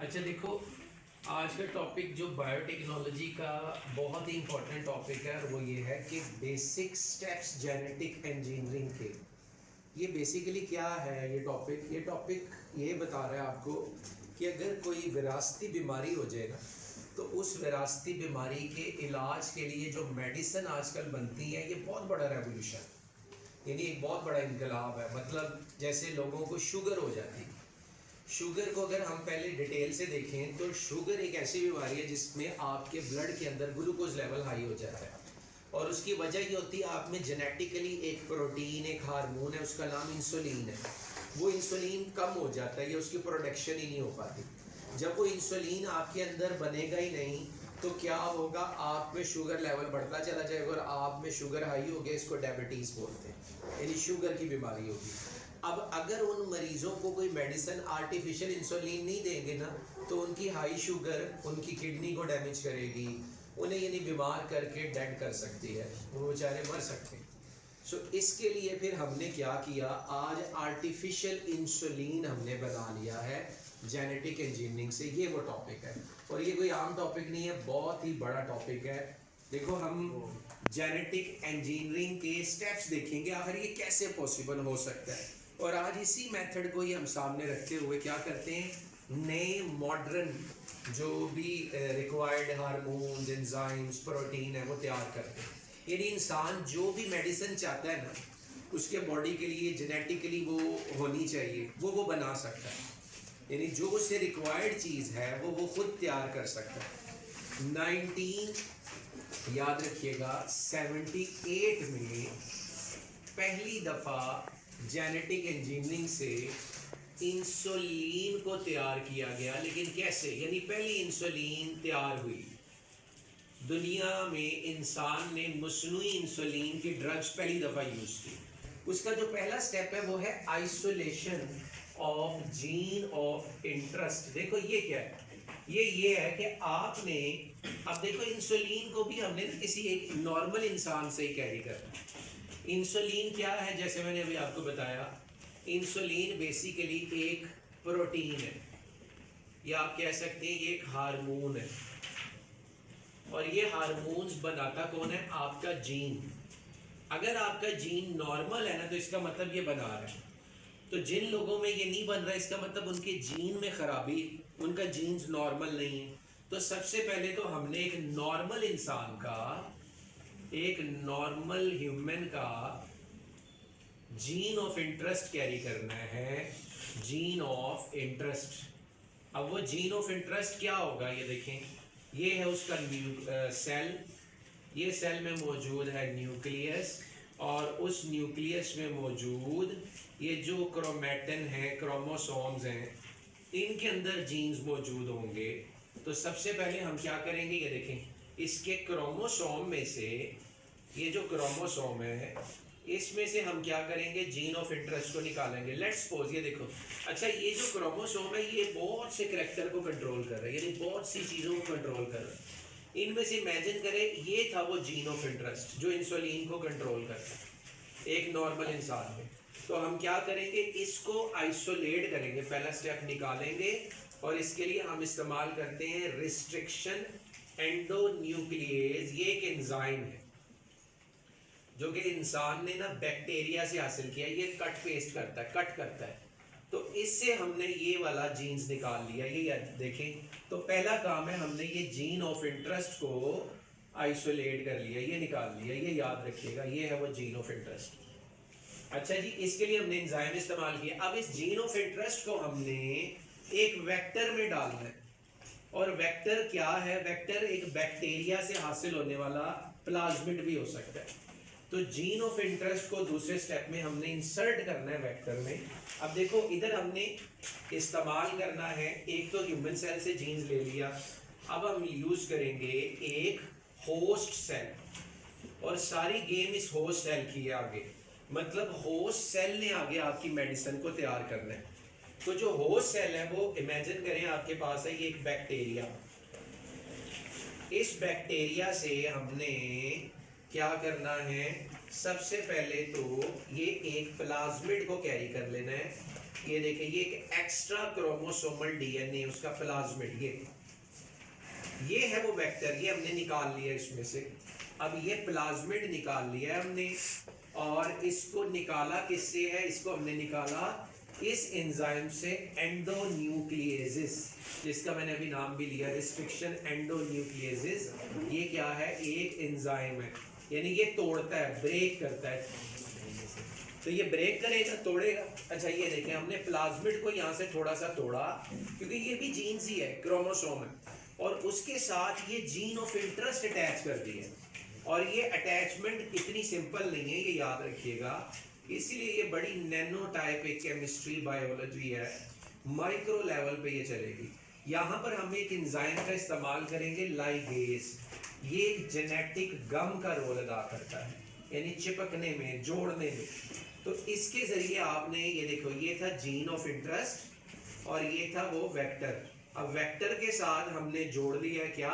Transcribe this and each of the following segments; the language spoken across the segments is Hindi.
अच्छा देखो, आज का टॉपिक जो बायोटेक्नोलॉजी का बहुत ही इम्पोर्टेंट टॉपिक है और वो ये है कि बेसिक स्टेप्स जेनेटिक इंजीनियरिंग के। ये बेसिकली क्या है ये टॉपिक ये बता रहा है आपको कि अगर कोई विरासती बीमारी हो जाए ना, तो उस विरासती बीमारी के इलाज के लिए जो मेडिसिन आजकल बनती है, ये बहुत बड़ा रेवोल्यूशन, यानी एक बहुत बड़ा इनकलाब है। मतलब जैसे लोगों को शुगर हो जाती है, शुगर को अगर हम पहले डिटेल से देखें तो शुगर एक ऐसी बीमारी है जिसमें आपके ब्लड के अंदर ग्लूकोज लेवल हाई हो जाता है, और उसकी वजह ये होती है आप में जेनेटिकली एक प्रोटीन, एक हार्मोन है, उसका नाम इंसुलिन है। वो इंसुलिन कम हो जाता है या उसकी प्रोडक्शन ही नहीं हो पाती। जब वो इंसुलिन आपके अंदर बनेगा ही नहीं तो क्या होगा, आप में शुगर लेवल बढ़ता चला जाएगा और आप में शुगर हाई हो गया, इसको डायबिटीज़ बोलते हैं, यानी शुगर की बीमारी होगी। अब अगर उन मरीजों को कोई मेडिसिन आर्टिफिशियल इंसुलिन नहीं देंगे ना, तो उनकी हाई शुगर उनकी किडनी को डैमेज करेगी, उन्हें यानी बीमार करके डेड कर सकती है, वो बेचारे मर सकते हैं। सो इसके लिए फिर हमने क्या किया, आज आर्टिफिशियल इंसुलिन हमने बना लिया है जेनेटिक इंजीनियरिंग से। ये वो टॉपिक है, और ये कोई आम टॉपिक नहीं है, बहुत ही बड़ा टॉपिक है। देखो, हम जेनेटिक इंजीनियरिंग के स्टेप्स देखेंगे आखिर ये कैसे पॉसिबल हो सकता है, और आज इसी मेथड को ही हम सामने रखते हुए क्या करते हैं, नए मॉडर्न जो भी रिक्वायर्ड हार्मोन्स, एंजाइम्स, प्रोटीन है वो तैयार करते हैं। यानी इंसान जो भी मेडिसिन चाहता है ना, उसके बॉडी के लिए जेनेटिकली वो होनी चाहिए, वो बना सकता है। यानी जो उससे रिक्वायर्ड चीज़ है वो खुद तैयार कर सकता है। 19 याद रखिएगा 78 में पहली दफ़ा जेनेटिक इंजीनियरिंग से इंसुलिन को तैयार किया गया। लेकिन कैसे, यानी पहली इंसुलिन तैयार हुई दुनिया में, इंसान ने मसनूई इंसुलिन की ड्रग्स पहली दफ़ा यूज़ की। उसका जो पहला स्टेप है वो है isolation of gene of interest. देखो ये क्या है, ये है कि आपने, अब देखो इंसुलिन को भी हमने किसी एक नॉर्मल इंसान से ही कैरी करना है। इंसुलिन क्या है, जैसे मैंने अभी आपको बताया, इंसुलिन बेसिकली एक प्रोटीन है, या आप कह सकते हैं ये एक हार्मोन है, और ये हार्मोन्स बनाता कौन है, आपका जीन। अगर आपका जीन नॉर्मल है ना, तो इसका मतलब ये बना रहा है। तो जिन लोगों में ये नहीं बन रहा, इसका मतलब उनके जीन में खराबी, उनका जीन्स नॉर्मल नहीं है। तो सबसे पहले तो हमने एक नॉर्मल इंसान का, एक नॉर्मल ह्यूमन का जीन ऑफ इंटरेस्ट कैरी करना है, जीन ऑफ इंटरेस्ट। अब वो जीन ऑफ इंटरेस्ट क्या होगा, ये देखें, ये है उसका सेल। ये सेल में मौजूद है न्यूक्लियस, और उस न्यूक्लियस में मौजूद ये जो क्रोमेटिन है, क्रोमोसोम्स हैं, इनके अंदर जीन्स मौजूद होंगे। तो सबसे पहले हम क्या करेंगे, ये देखें, इसके क्रोमोसोम में से, ये जो क्रोमोसोम है इसमें से हम क्या करेंगे, जीन ऑफ इंटरेस्ट को निकालेंगे। लेट्स सपोज, ये देखो, अच्छा ये जो क्रोमोसोम है ये बहुत से करैक्टर को कंट्रोल कर रहा है, यानी बहुत सी चीज़ों को कंट्रोल कर रहा है। इनमें से इमेजिन करें ये था वो जीन ऑफ इंटरेस्ट जो इंसुलिन को कंट्रोल करता है एक नॉर्मल इंसान में। तो हम क्या करेंगे, इसको आइसोलेट करेंगे, पहला स्टेप निकालेंगे, और इसके लिए हम इस्तेमाल करते हैं रिस्ट्रिक्शन एंडोन्यूक्लिएज। ये एक एंजाइम है जो कि इंसान ने ना बैक्टीरिया से हासिल किया। ये कट पेस्ट करता है, कट करता है। तो इससे हमने ये वाला जीन्स निकाल लिया। ये देखें, तो पहला काम है, हमने ये जीन ऑफ इंटरेस्ट को आइसोलेट कर लिया, ये निकाल लिया, ये याद रखिएगा, ये है वो जीन ऑफ इंटरेस्ट। अच्छा जी, इसके लिए हमने एंजाइम इस्तेमाल किया। अब इस जीन ऑफ इंटरेस्ट को हमने एक वेक्टर में डालना है, और वेक्टर क्या है, वेक्टर एक बैक्टीरिया से हासिल होने वाला प्लाज्मिड भी हो सकता है। तो जीन ऑफ इंटरेस्ट को दूसरे स्टेप में हमने इंसर्ट करना है वेक्टर में। अब देखो, इधर हमने इस्तेमाल करना है, एक तो ह्यूमन सेल से जीन्स ले लिया, अब हम यूज करेंगे एक होस्ट सेल, और सारी गेम इस होस्ट सेल की है आगे। मतलब होस्ट सेल ने आगे आपकी मेडिसिन को तैयार करना है। तो जो होस्ट सेल है वो इमेजिन करें आपके पास है ये एक बैक्टीरिया। इस बैक्टीरिया से हमने क्या करना है, सबसे पहले तो ये एक प्लाज्मिड को कैरी कर लेना है। ये देखें, ये एक एक्स्ट्रा क्रोमोसोमल डीएनए उसका प्लाज्मिड, ये है वो वेक्टर, ये हमने निकाल लिया इसमें से। अब ये प्लाज्मिड निकाल लिया है हमने, और इसको निकाला किससे है? इसको हमने निकाला इस एंजाइम से, एंडोन्यूक्लिएसिस, जिसका मैंने अभी नाम भी लिया, रिस्ट्रिक्शन एंडोन्यूक्लिएसिस। ये क्या है? एक एंजाइम है, यानी ये तोड़ता है, ब्रेक करता है। तो ये ब्रेक करेगा, तोड़ेगा। अच्छा ये देखें, हमने प्लाज्मिड को यहाँ से थोड़ा सा तोड़ा, क्योंकि ये भी जीन्स ही है, क्रोमोसोम है, और उसके साथ ये जीन ऑफ इंटरेस्ट अटैच कर दी है। और ये अटैचमेंट इतनी सिंपल नहीं है, ये याद रखिएगा, इसीलिए ये बड़ी नैनो टाइप एक केमिस्ट्री बायोलॉजी है, माइक्रो लेवल पे ये चलेगी। यहाँ पर हम एक एंजाइम का इस्तेमाल करेंगे, लाइगेज। ये एक जेनेटिक गम का रोल अदा करता है, यानी चिपकने में, जोड़ने में। तो इसके जरिए आपने ये देखो, ये था जीन ऑफ इंटरेस्ट और ये था वो वेक्टर। अब वेक्टर के साथ हमने जोड़ दिया है क्या?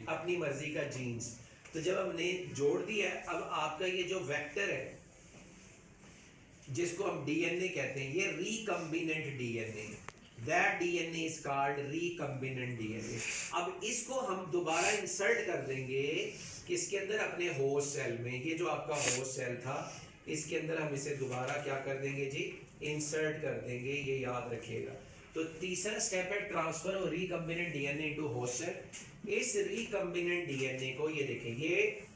अपनी मर्जी का जीन्स। तो जब हमने जोड़ दिया है, अब आपका ये जो वेक्टर है, जिसको हम डीएनए कहते हैं, ये recombinant DNA, that DNA is called recombinant DNA. अब इसको हम दोबारा इंसर्ट कर देंगे किसके अंदर? अपने होस्ट सेल में। ये जो आपका होस्ट सेल था, इसके अंदर हम इसे दोबारा क्या कर देंगे जी? इंसर्ट कर देंगे, ये याद रखिएगा। तो तीसरा स्टेप है transfer of recombinant DNA into host cell. इस रिकम्बिनेंट डीएनए को, ये देखें, ये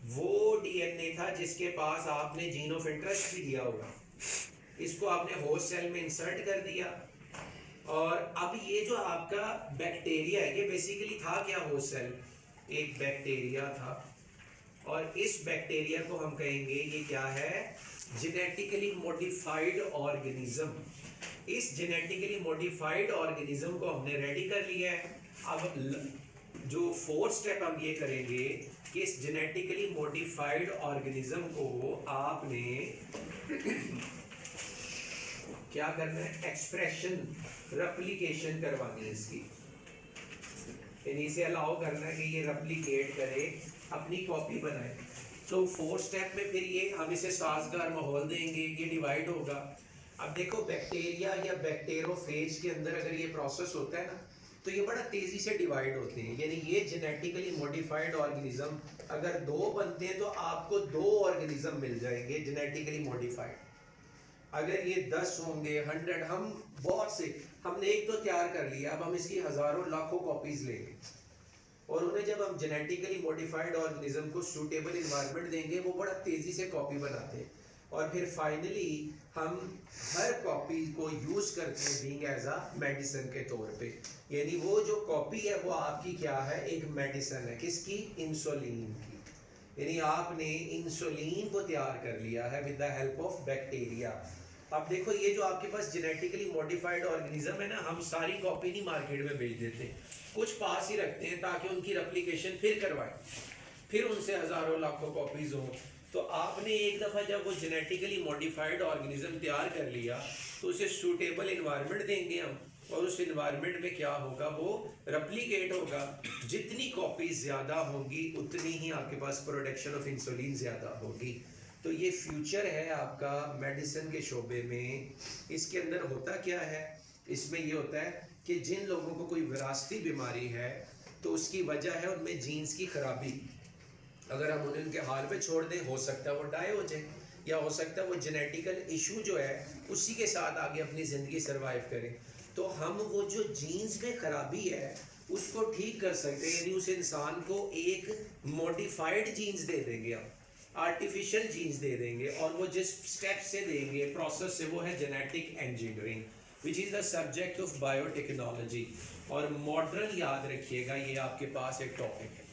वो डीएनए था जिसके पास आपने जीन ऑफ इंटरेस्ट भी दिया होगा, इसको आपने होस्ट सेल में इंसर्ट कर दिया। और अब ये जो आपका बैक्टीरिया है, ये बेसिकली था क्या? होस्ट सेल एक बैक्टीरिया था, और इस बैक्टीरिया को हम कहेंगे ये क्या है? Genetically modified organism. इस जेनेटिकली मॉडिफाइड ऑर्गेनिज्म को हमने रेडी कर लिया है। अब जो फोर्थ स्टेप हम ये करेंगे कि इस जेनेटिकली मॉडिफाइड ऑर्गेनिज्म को आपने क्या करना है? एक्सप्रेशन, रेप्लिकेशन करवानी है इसकी, यानी इसे अलाउ करना है कि ये रेप्लिकेट करे, अपनी कॉपी बनाए। तो फोर्थ स्टेप में फिर ये हम इसे साजगार माहौल देंगे, ये डिवाइड होगा। अब देखो, बैक्टीरिया या बैक्टीरियोफेज के अंदर अगर ये प्रोसेस होता है ना, तो ये बड़ा तेजी से डिवाइड होते हैं। यानी ये जेनेटिकली मॉडिफाइड ऑर्गेनिज्म अगर दो बनते हैं तो आपको दो ऑर्गेनिज्म मिल जाएंगे जेनेटिकली मॉडिफाइड। अगर ये 10 होंगे, 100, हम बहुत से, हमने एक तो तैयार कर लिया, अब हम इसकी हजारों लाखों कॉपीज लेंगे, और उन्हें जब हम जेनेटिकली मॉडिफाइड ऑर्गेनिज्म को सूटेबल इन्वायरमेंट देंगे, वो बड़ा तेजी से कॉपी बनाते हैं, और फिर फाइनली हम हर कॉपी को यूज करते हैं बीइंग एज अ मेडिसिन के तौर पे। यानी वो जो कॉपी है वो आपकी क्या है? एक मेडिसिन है। किसकी? इंसुलिन की। यानी आपने इंसुलिन को तैयार कर लिया है with the help of bacteria. अब देखो, ये जो आपके पास जेनेटिकली मॉडिफाइड ऑर्गेनिज्म है ना, हम सारी कॉपी नहीं मार्केट में बेच देते, कुछ पास ही रखते हैं ताकि उनकी रेप्लिकेशन फिर करवाएं, फिर उनसे हजारों लाखों कॉपीज हो। तो आपने एक दफ़ा जब वो जेनेटिकली मॉडिफाइड ऑर्गेनिज्म तैयार कर लिया, तो उसे सूटेबल इन्वायरमेंट देंगे हम, और उस इन्वायरमेंट में क्या होगा? वो रेप्लिकेट होगा। जितनी कॉपीज ज़्यादा होंगी उतनी ही आपके पास प्रोडक्शन ऑफ इंसुलिन ज़्यादा होगी। तो ये फ्यूचर है आपका मेडिसिन के शोबे में। इसके अंदर होता क्या है? इसमें ये होता है कि जिन लोगों को कोई विरासती बीमारी है, तो उसकी वजह है उनमें जीन्स की खराबी। अगर हम उन्हें उनके हाल पे छोड़ दें, हो सकता है वो डाई हो जाए, या हो सकता है वो जेनेटिकल इशू जो है उसी के साथ आगे अपनी ज़िंदगी सर्वाइव करें। तो हम वो जो जीन्स में खराबी है उसको ठीक कर सकते हैं, यानी उस इंसान को एक मॉडिफाइड जीन्स दे देंगे, हम आर्टिफिशियल जीन्स दे देंगे, और वो जिस स्टेप से देंगे, प्रोसेस से, वो है genetic engineering, which is the subject of biotechnology. और मॉडर्न याद रखिएगा, ये आपके पास एक टॉपिक है।